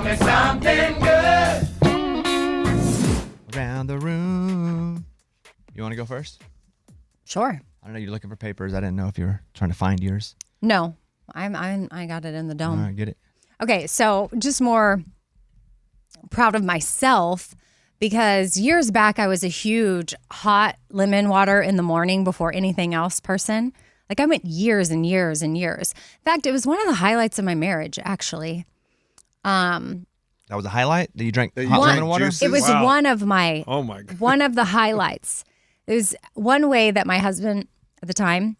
Tell me something good. Around the room. You want to go first? Sure. I don't know. You're looking for papers. I didn't know if you were trying to find yours. No, I got it in the dome. All right, get it. Okay, so just more proud of myself because years back I was a huge hot lemon water in the morning before anything else person. Like I went years and years and years. In fact, it was one of the highlights of my marriage, actually. That was a highlight that you drank That you hot drank lemon water? juices? It was Wow. one of my Oh my God. one of the highlights. There's one way that my husband at the time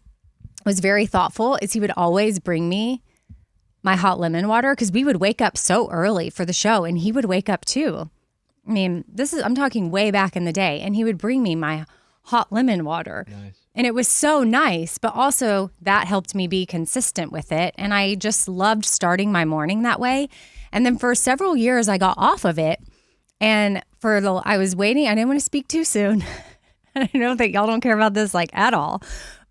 was very thoughtful is he would always bring me my hot lemon water because we would wake up so early for the show and he would wake up too. I mean, I'm talking way back in the day, and he would bring me my hot lemon water. Nice. And it was so nice, but also that helped me be consistent with it. And I just loved starting my morning that way. And then for several years, I got off of it. And I was waiting. I didn't want to speak too soon. I know that y'all don't care about this like at all.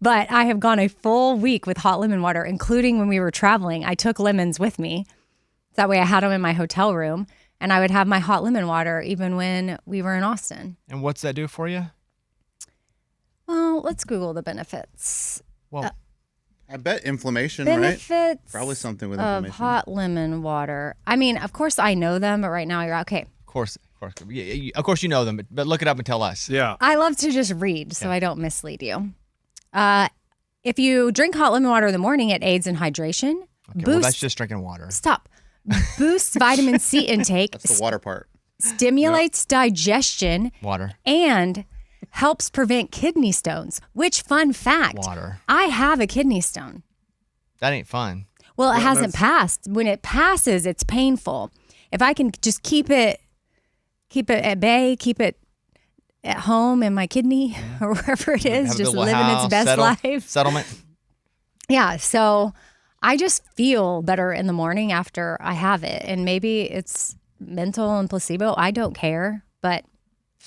But I have gone a full week with hot lemon water, including when we were traveling. I took lemons with me. That way I had them in my hotel room. And I would have my hot lemon water even when we were in Austin. And what's that do for you? Well, let's Google the benefits. Well, I bet inflammation, Benefits right? Probably something with of inflammation. hot lemon water. I mean, of course I know them, but right now you're okay. of course. Of course you know them, but look it up and tell us. Yeah. I love to just read so I don't mislead you. If you drink hot lemon water in the morning, it aids in hydration. Okay, well, that's just drinking water. Stop. Boosts vitamin C intake. That's the water part. Stimulates digestion. Water. And helps prevent kidney stones. Which, fun fact, Water. I have a kidney stone. That ain't fun. Well, it hasn't passed. When it passes, it's painful. If I can just keep it at bay, keep it at home in my kidney or wherever it is, Have a just little living house, its best life. Settlement. Yeah, so I just feel better in the morning after I have it. And maybe it's mental and placebo. I don't care, but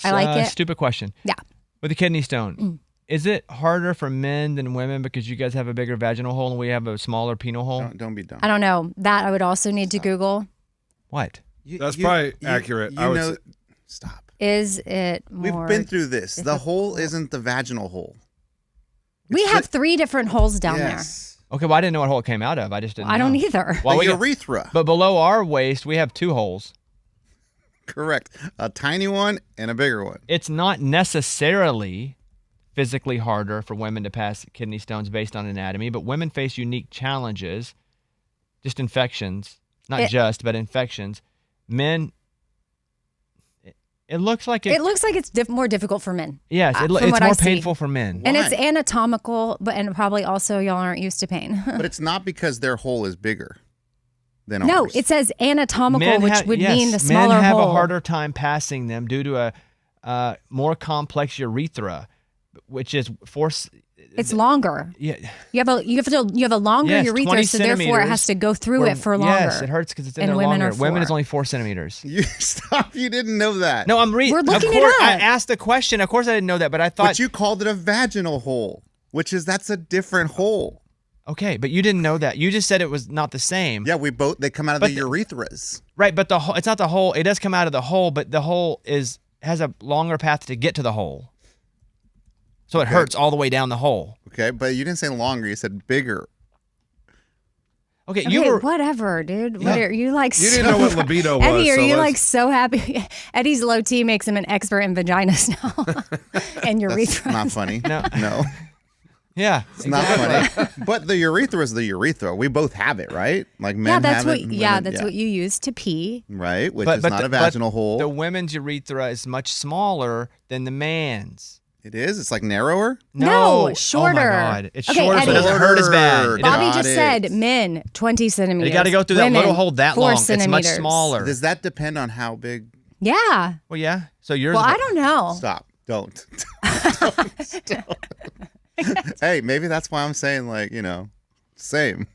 I like it. Stupid question. Yeah. With the kidney stone, is it harder for men than women because you guys have a bigger vaginal hole and we have a smaller penile hole? Don't be dumb. I don't know. That I would also need to Google. What? That's probably accurate. You know, stop. Is it more? We've been through this. The difficult? hole isn't the vaginal hole. We have 3 different holes down Yes. Okay, well, I didn't know what hole it came out of. I just didn't there. I know. don't either. Well, The we got- urethra. but below our waist, we have 2 holes. Correct. A tiny one and a bigger one. It's not necessarily physically harder for women to pass kidney stones based on anatomy, but women face unique challenges, just infections, but infections. Men, it looks like It looks like it's more difficult for men. yes, from it's what I more see. painful for men. And Why? it's anatomical, and probably also y'all aren't used to pain. But it's not because their hole is bigger than No, ours. it says anatomical, which would mean the men smaller have hole. a harder time passing them due to a more complex urethra, which is force. It's longer. Yeah. You have a longer Yes, urethra, 20 so therefore it has centimeters to go through where- it for longer. Yes, it hurts because it's in And there women longer. are Women is 4. only 4 centimeters. You stop. You didn't know that. No, I'm reading. We're looking of it course, up. I asked the question. Of course, I didn't know that, but I thought. But you called it a vaginal hole, that's a different hole. Okay, but you didn't know that. You just said it was not the same. Yeah, they come out of But the urethras. Right, but it's not the hole. It does come out of the hole, but the hole has a longer path to get to the hole. So it hurts all the way down the hole. Okay, but you didn't say longer. You said bigger. Okay, Okay, you were. whatever, dude. What are you like? You didn't know what libido was. Eddie, are so you let's- like so happy? Eddie's low T makes him an expert in vaginas now and urethra. Not funny. No. Yeah, It's not funny. But the urethra is the urethra. We both have it, right? Like men Yeah, that's have what. it. and Yeah, women- that's what you use to pee. Right, which is not a vaginal hole. The women's urethra is much smaller than the man's. It is. It's like narrower. No, Oh shorter. my God. It's Okay, shorter, so it Eddie. doesn't hurt as bad. Shorter. It Bobby Got just it. said men 20 centimeters. You got to go through that Women, little hole that 4 long. It's much centimeters. smaller. Does that depend on how big? Yeah. Well, yeah. So yours. Well, is I don't know. Stop. Don't. Don't. Hey, maybe that's why I'm saying same.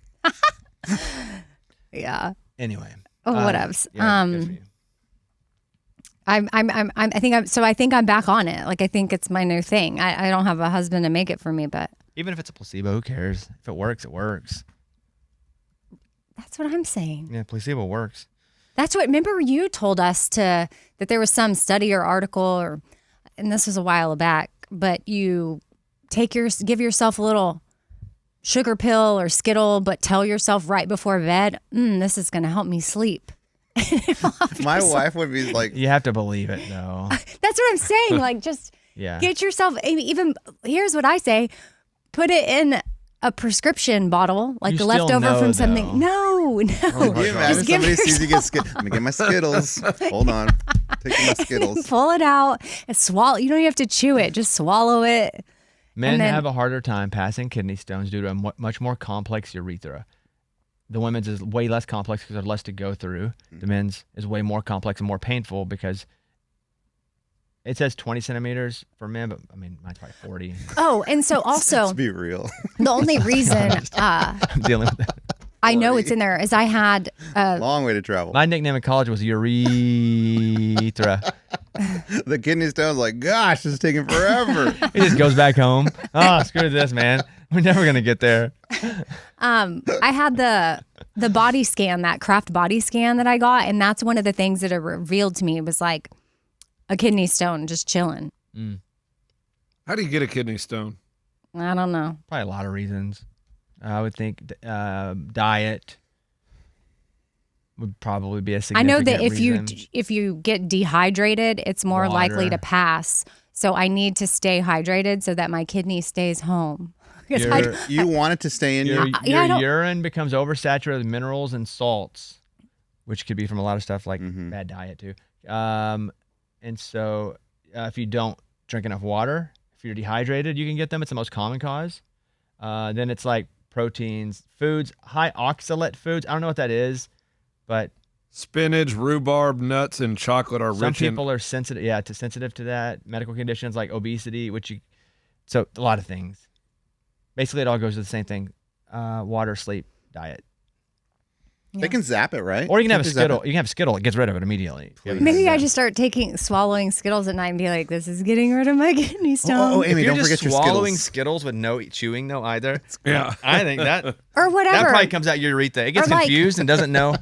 Yeah. Anyway. Oh, whatevs. Yeah, good for you. I think I'm back on it. Like, I think it's my new thing. I don't have a husband to make it for me, but Even if it's a placebo, who cares? If it works, it works. that's what I'm saying. Yeah, placebo works. That's what, remember you told us that there was some study or article, and this was a while back, but you give yourself a little sugar pill or Skittle, but tell yourself right before bed, this is going to help me sleep. My wife would be like, You have to believe it, though. That's what I'm saying. Like, just get yourself, even, here's what I say, put it in a prescription bottle, like You a leftover still know, from something. though. No. can you imagine somebody sees you get Skittles? Let me get my Skittles. Hold on. Taking my Skittles. Pull it out and swallow. You don't even have to chew it. Just swallow it. Men have a harder time passing kidney stones due to a much more complex urethra. The women's is way less complex because there's less to go through. The men's is way more complex and more painful because it says 20 centimeters for men, but I mean, mine's probably 40. Oh, and so also, Let's be real. the only reason I'm dealing with that. I know it's in there is I had Long way to travel. My nickname in college was urethra. The kidney stone's like, gosh, this is taking forever. He just goes back home. Oh, screw this, man. We're never going to get there. I had the body scan, that Kraft body scan that I got, and that's one of the things that it revealed to me was like a kidney stone just chilling. How do you get a kidney stone? I don't know. Probably a lot of reasons. I would think diet would probably be a I significant know that reason. if you get dehydrated, it's more likely Water. to pass. So I need to stay hydrated so that my kidney stays home. 'Cause You want it to stay in Your I don't- urine becomes oversaturated with minerals and salts, which could be from a lot of stuff like bad diet too. And so if you don't drink enough water, if you're dehydrated, you can get them. It's the most common cause. Then it's like proteins, foods, high oxalate foods. I don't know what that is, but Spinach, rhubarb, nuts, and chocolate are some rich in... people are sensitive to that. Medical conditions like obesity, so a lot of things. Basically, it all goes to the same thing: water, sleep, diet. They can zap it, right? Or you can have a Can't they zap Skittle. You can have a Skittle. It gets rid of it immediately. Maybe I just start swallowing Skittles at night and be like, this is getting rid of my kidney stone. Oh, Amy, if you're don't just forget your swallowing Skittles. Skittles with no chewing though either. Yeah. I think that Or whatever. that probably comes out your urethra. It gets Or like- confused and doesn't know.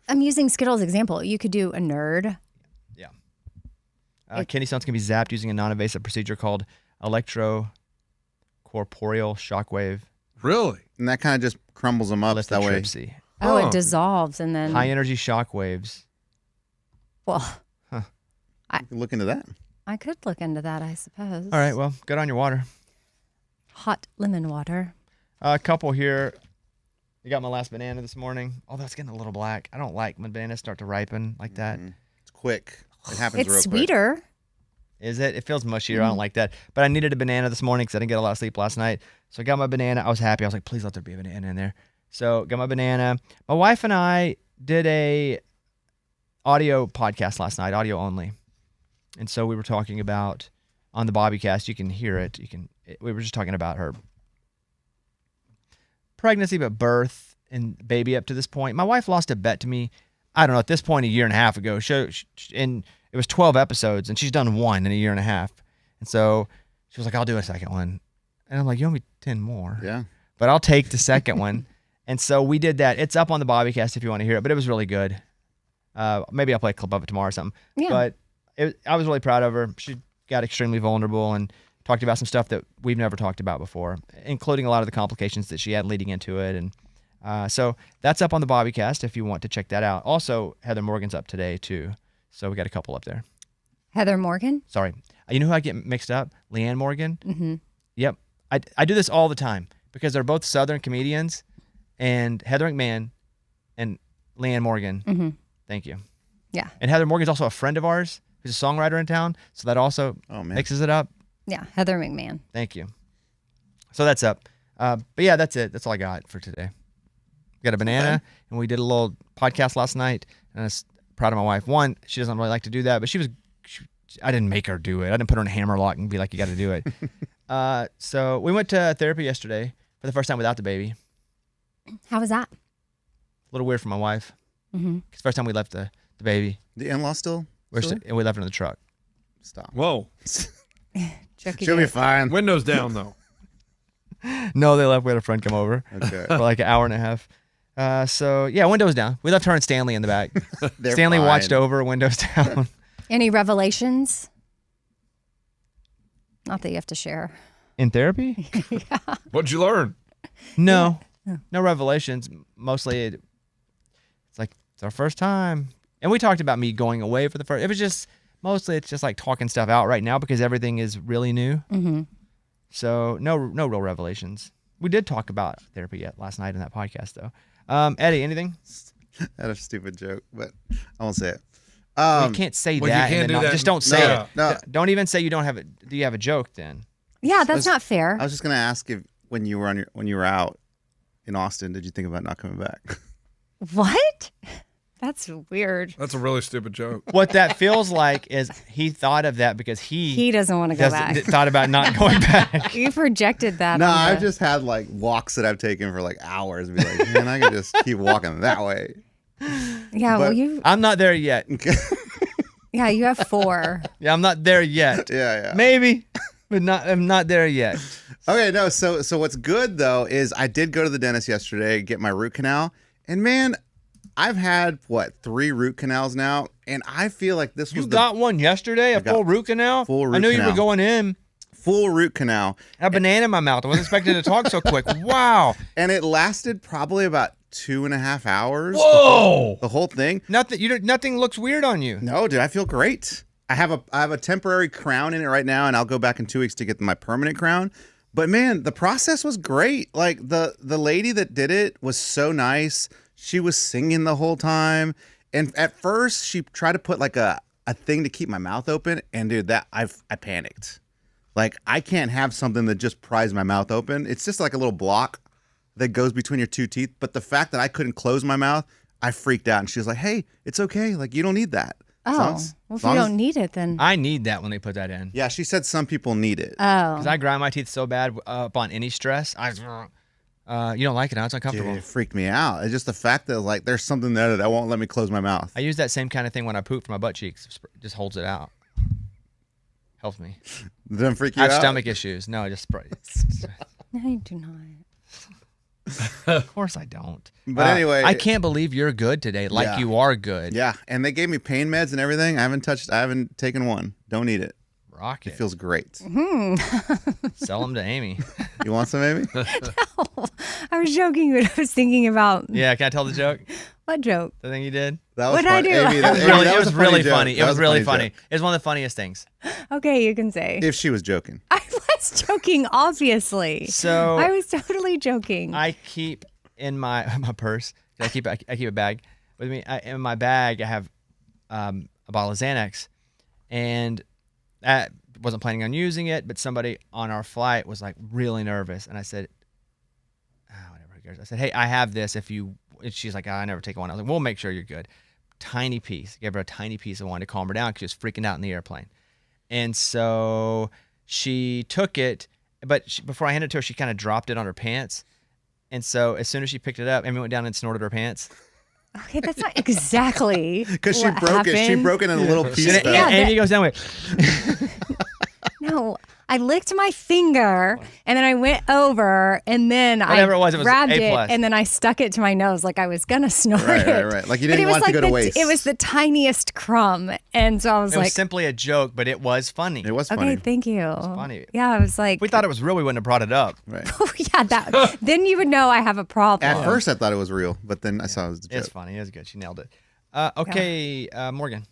I'm using Skittles example. You could do a nerd. Kidney stones can be zapped using a non-invasive procedure called electrocorporeal shockwave Really? And that kind of just crumbles them up that way. lithotripsy. Oh, Oh. it dissolves and then. High energy shockwaves. Well, You can look into that. I could look into that, I suppose. All right, well, good on your water. Hot lemon water. A couple here. I got my last banana this morning. Although it's getting a little black. I don't like when bananas start to ripen like that. It's quick. It happens It's real quick. sweeter. Is it? It feels mushier. I don't like that. But I needed a banana this morning because I didn't get a lot of sleep last night. So I got my banana. I was happy. I was like, please let there be a banana in there. So got my banana. My wife and I did a audio podcast last night, audio only. And so we were talking about on the Bobbycast. You can hear it. We were just talking about her pregnancy, but birth and baby up to this point. My wife lost a bet to me. I don't know, at this point, a year and a half ago. And it was 12 episodes, and she's done one in a year and a half. And so she was like, I'll do a second one. And I'm like, you owe me 10 more. Yeah. But I'll take the second one. And so we did that. It's up on the Bobbycast if you want to hear it, but it was really good. Maybe I'll play a clip of it tomorrow or something. Yeah. But I was really proud of her. She got extremely vulnerable and talked about some stuff that we've never talked about before, including a lot of the complications that she had leading into it. And so that's up on the Bobbycast if you want to check that out. Also, Heather Morgan's up today too. So we got a couple up there. Heather Morgan? Sorry. You know who I get mixed up? Leanne Morgan. Mm-hmm. Yep. I do this all the time because they're both Southern comedians, and Heather McMahon and Leanne Morgan. Mm-hmm. Thank you. Yeah. And Heather Morgan's also a friend of ours who's a songwriter in town, so that also mixes it up. Yeah, Heather McMahon. Thank you. So that's up. But yeah, that's it. That's all I got for today. We got a banana, and we did a little podcast last night, and I was proud of my wife. One, she doesn't really like to do that, but I didn't make her do it. I didn't put her in a hammerlock and be like, you got to do it. So we went to therapy yesterday for the first time without the baby. How was that? A little weird for my wife. Mm-hmm. It's the first time we left the baby. The in-law still? And we left her in the truck. Stop. Whoa. She'll be fine. Windows down, though. No, they left. We had a friend come over Okay. for like an hour and a half. So yeah, windows down. We left her and Stanley in the back. Stanley fine. watched over, windows down. Any revelations? Not that you have to share. In therapy? What'd you learn? No. No revelations. Mostly it's like it's our first time. And we talked about me going away for the first. It was just mostly it's just like talking stuff out right now because everything is really new. Mm-hmm. So no real revelations. We did talk about therapy last night in that podcast though. Eddie, anything? I had a stupid joke, but I won't say it. You can't say well, you that. can't and do then that. Just don't say No, it. no. Don't even say you don't have it. Do you have a joke then? Yeah, that's not fair. I was just gonna ask if when you were out in Austin, did you think about not coming back? What? That's weird. That's a really stupid joke. What that feels like is he thought of that because He doesn't want to go back. thought about not going back. You projected that. No, on I've the- just had like walks that I've taken for like hours and be like, man, I could just keep walking that way. Yeah, well, but- I'm not there yet. Yeah, you have 4. Yeah, I'm not there yet. Yeah. Maybe, but I'm not there yet. Okay, no. So what's good though is I did go to the dentist yesterday, get my root canal, and man, I've had 3 root canals now, and I feel like this was You got one yesterday, a got full root canal. full root I knew you canal. were going in. full root canal, I had a banana in my mouth. I wasn't expecting to talk so quick. Wow. and it lasted probably about 2.5 hours. Whoa. The whole thing. Nothing looks weird on you. No, dude, I feel great. I have a temporary crown in it right now, and I'll go back in 2 weeks to get my permanent crown. But man, the process was great. Like the lady that did it was so nice. She was singing the whole time, and at first she tried to put like a thing to keep my mouth open, and dude, that I panicked. Like I can't have something that just pries my mouth open. It's just like a little block that goes between your 2 teeth. But the fact that I couldn't close my mouth, I freaked out, and she was like, "Hey, it's okay. Like you don't need that." Oh, well, if you don't need it, then. I need that when they put that in. Yeah, she said some people need it. Oh. Because I grind my teeth so bad up on any stress. You don't like it, huh? It's uncomfortable. Dude, it freaked me out. It's just the fact that like there's something there that won't let me close my mouth. I use that same kind of thing when I poop from my butt cheeks. Just holds it out. Helps me. Doesn't freak you I have out? stomach issues. No, I just spray. No, you do not. Of course I don't. But anyway, I can't believe you're good today. Like Yeah. you are good. Yeah, and they gave me pain meds and everything. I haven't taken one. Don't need it. Rock it. It feels great. Sell them to Amy. You want some, Amy? I was joking, but I was thinking about Yeah, can I tell the joke? what joke? The thing you did? That was What'd I fun. do? Amy, It that, was Amy, Really, that it was a funny really joke. funny. That It was a really joke. funny. It's one of the funniest things. Okay, you can say. If she was joking. I was joking, obviously. So I was totally joking. I keep in my purse. I keep a bag with me. In my bag, I have a bottle of Xanax, and I wasn't planning on using it. But somebody on our flight was like really nervous, and I said, "Whatever, who cares?" I said, "Hey, I have this. If you," and she's like, "I never take one." I was like, "We'll make sure you're good." Tiny piece. Gave her a tiny piece of one to calm her down because she was freaking out in the airplane, and so she took it. But before I handed it to her, she kind of dropped it on her pants. And so as soon as she picked it up, Amy went down and snorted her pants. Okay, that's not exactly Because she what broke it. She happened. broke it in a little piece. And though. Yeah, Amy goes down with No, I licked my finger and then I went over and then Whatever I it was grabbed A+. it and then I stuck it to my nose like I was gonna snort Right, it. right. Like you But didn't it was want to like go to waste. It was the tiniest crumb, and so I was it was like, simply a joke, but it was funny. It was "Okay, funny. thank you." funny. Yeah, I was like, If we thought it was real, we wouldn't have brought it up. Right. "Oh yeah, that." Then you would know I have a problem. At first, I thought it was real, but then I saw it was a joke. It's funny. It was good. She nailed it. Okay, Morgan.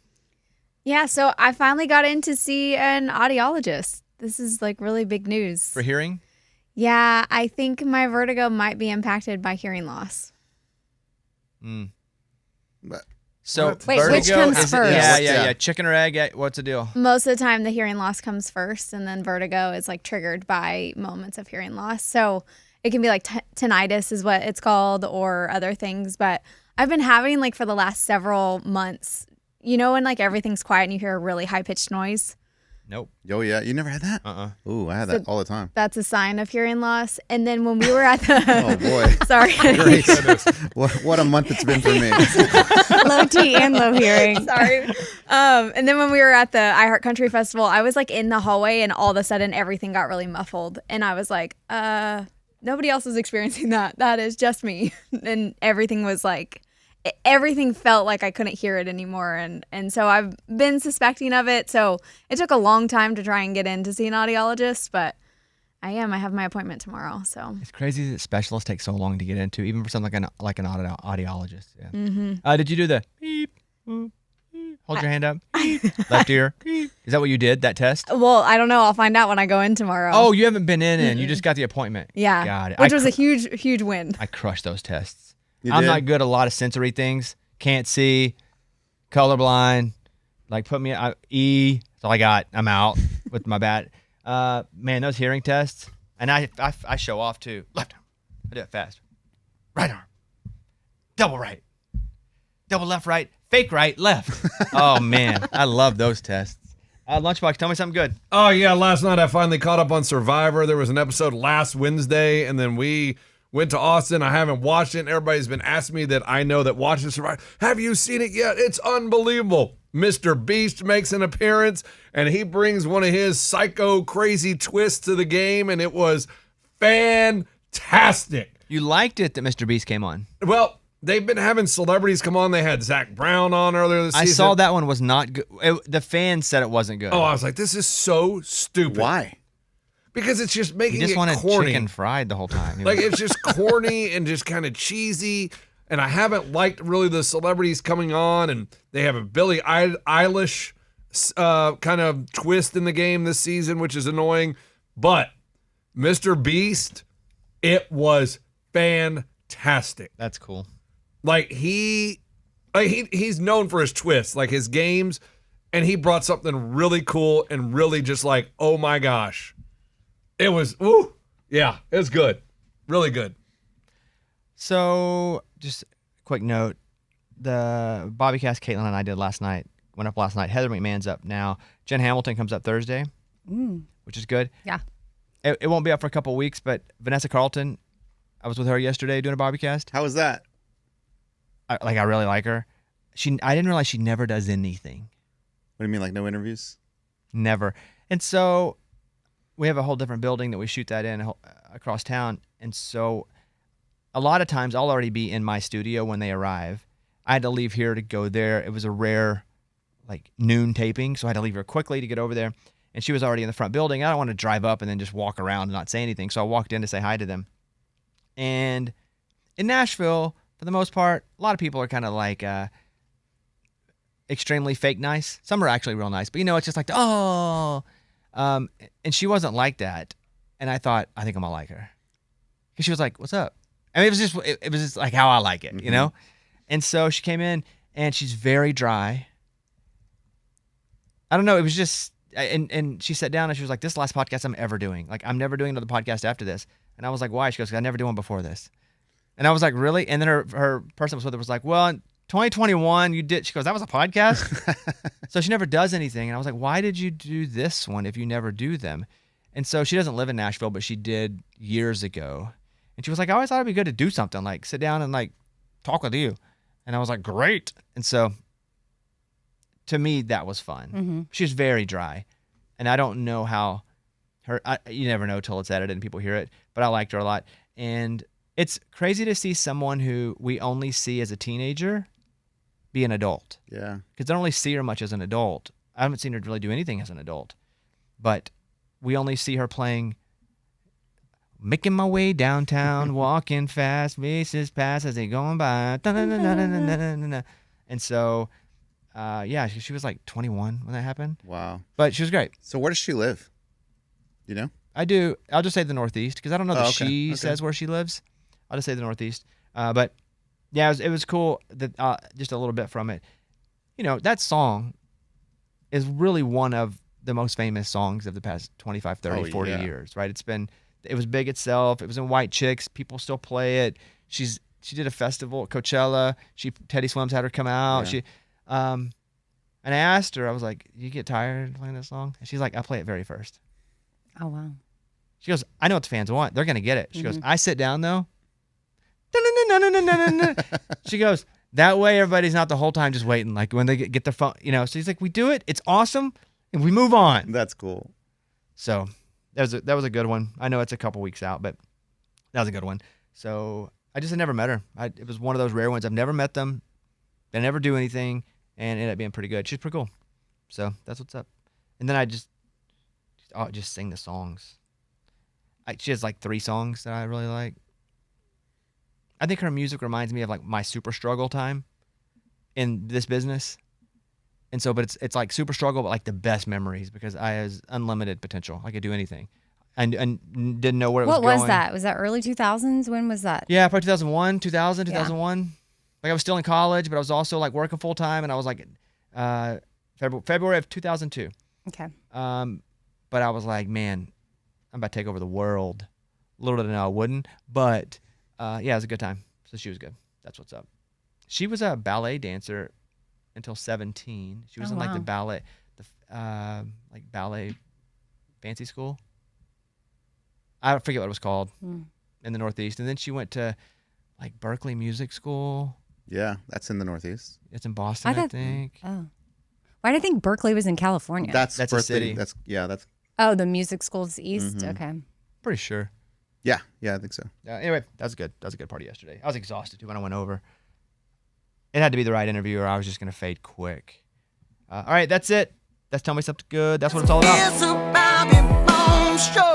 Yeah, so I finally got in to see an audiologist. This is like really big news. For hearing? Yeah, I think my vertigo might be impacted by hearing loss. But So What? Wait, vertigo which comes is it- first? Yeah, Yeah. yeah. Chicken or egg? What's the deal? Most of the time, the hearing loss comes first, and then vertigo is like triggered by moments of hearing loss. So it can be like tinnitus is what it's called, or other things. But I've been having like for the last several months, you know, when like everything's quiet and you hear a really high pitched noise. Nope. oh yeah, you never had that? Ooh, I had that all the time. That's a sign of hearing loss. And then when we were at the Oh boy. sorry, What a month it's been for me. Low T and low hearing. Sorry. And then when we were at the iHeartRadio Festival, I was like in the hallway and all of a sudden everything got really muffled. And I was like, nobody else is experiencing that. That is just me. And everything was like, everything felt like I couldn't hear it anymore. And so I've been suspecting of it. So it took a long time to try and get in to see an audiologist, but I have my appointment tomorrow. So It's crazy that specialists take so long to get into, even for something like an audiologist. Yeah. Did you do the beep, boop, beep, hold your hand up, beep, left ear? Beep. Is that what you did, that test? well, I don't know. I'll find out when I go in tomorrow. Oh, you haven't been in. You just got the appointment. yeah. Got it. Which was a huge win. I crushed those tests. You I'm did? not good at a lot of sensory things. Can't see, colorblind. Like put me E. That's all I got. I'm out with my bat. Man, those hearing tests, and I show off too. Left arm. I do it fast. Right arm. Double right. Double left, right. Fake right, left. Oh man, I love those tests. Lunchbox, tell me something good. Oh, yeah. Last night I finally caught up on Survivor. There was an episode last Wednesday, and then we went to Austin. I haven't watched it, and everybody's been asking me that I know that watches Survivor. Have you seen it yet? It's unbelievable. Mr. Beast makes an appearance, and he brings one of his psycho crazy twists to the game, and it was fantastic. You liked it that Mr. Beast came on. Well, they've been having celebrities come on. They had Zach Brown on earlier this season. I saw that one was not good. The fans said it wasn't good. Oh, I was like, this is so stupid. Why? Because it's just making You just it wanted corny. chicken fried the whole time. Like, it's just corny and just kind of cheesy. And I haven't liked really the celebrities coming on. And they have a Billie Eilish kind of twist in the game this season, which is annoying. But Mr. Beast, it was fantastic. That's cool. Like, he's known for his twists, like his games. And he brought something really cool and really just like, oh my gosh. It was, ooh, yeah, it was good. Really good. So, just a quick note. The Bobbycast Caitlin and I did last night, went up last night. Heather McMahon's up now. Jen Hamilton comes up Thursday, which is good. Yeah. It won't be up for a couple of weeks, but Vanessa Carlton, I was with her yesterday doing a Bobbycast. How was that? I really like her. I didn't realize she never does anything. What do you mean, like no interviews? Never. And so we have a whole different building that we shoot that in across town. And so a lot of times I'll already be in my studio when they arrive. I had to leave here to go there. It was a rare like noon taping, so I had to leave here quickly to get over there. And she was already in the front building. I don't want to drive up and then just walk around and not say anything. So I walked in to say hi to them. And in Nashville, for the most part, a lot of people are kind of like extremely fake nice. Some are actually real nice. But, it's just like, oh. And she wasn't like that. And I thought, I think I'm going to like her. Because she was like, what's up? I mean, it was just like how I like it, you know? And so she came in, and she's very dry. I don't know. It was just, and she sat down, and she was like, this is the last podcast I'm ever doing. Like, I'm never doing another podcast after this. And I was like, why? She goes, I never did one before this. And I was like, really? And then her person was with her was like, well, in 2021, you did. She goes, that was a podcast? So she never does anything. And I was like, why did you do this one if you never do them? And so she doesn't live in Nashville, but she did years ago. And she was like, I always thought it'd be good to do something, like sit down and like talk with you. And I was like, great. And so to me, that was fun. She was very dry. And I don't know how you never know till it's edited and people hear it, but I liked her a lot. And it's crazy to see someone who we only see as a teenager be an adult. Yeah. Because I don't really see her much as an adult. I haven't seen her really do anything as an adult. But we only see her playing Making My Way Downtown, Walking Fast, Faces Pass as they going by. And so, yeah, she was like 21 when that happened. Wow. But she was great. So where does she live? You know? I do. I'll just say the Northeast because I don't know that okay. she says where she lives. I'll just say the Northeast. But yeah, it was cool that just a little bit from it. That song is really one of the most famous songs of the past 25, 30, 40 years, right? It was big itself. It was in White Chicks. People still play it. She did a festival at Coachella. Teddy Swims had her come out. Yeah. And I asked her, I was like, you get tired playing this song? And she's like, I play it very first. Oh, wow. She goes, I know what the fans want. They're going to get it. She goes, I sit down, though. She goes, that way everybody's not the whole time just waiting. Like when they get their phone, So he's like, we do it. It's awesome. And we move on. That's cool. So that was a good one. I know it's a couple weeks out, but That was a good one. So I just had never met her. It was one of those rare ones. I've never met them. They never do anything, and it ended up being pretty good. She's pretty cool. So that's what's up. And then I just sing the songs. She has like 3 songs that I really like. I think her music reminds me of like my super struggle time in this business. And so, but it's like super struggle, but like the best memories because I has unlimited potential. I could do anything. And didn't know where it was going. What was that? Was that early 2000s? When was that? Yeah, probably 2001, 2001. Like I was still in college, but I was also like working full time, and I was like February of 2002. Okay. But I was like, man, I'm about to take over the world. Little did I know I wouldn't, but yeah, it was a good time. So she was good. That's what's up. She was a ballet dancer until 17. She was in like the ballet, like ballet fancy school. I forget what it was called in the Northeast. And then she went to like Berkeley Music School. Yeah, that's in the Northeast. It's in Boston, I think. Oh. Why did I think Berkeley was in California? That's a city. That's Oh, the music school's east? Okay. Pretty sure. yeah, I think so. Anyway, that was good. That was a good party yesterday. I was exhausted too when I went over. It had to be the right interview or I was just going to fade quick. All right, that's it. That's Tell Me Something Good. That's what it's all about. It's a Bobby Bones show.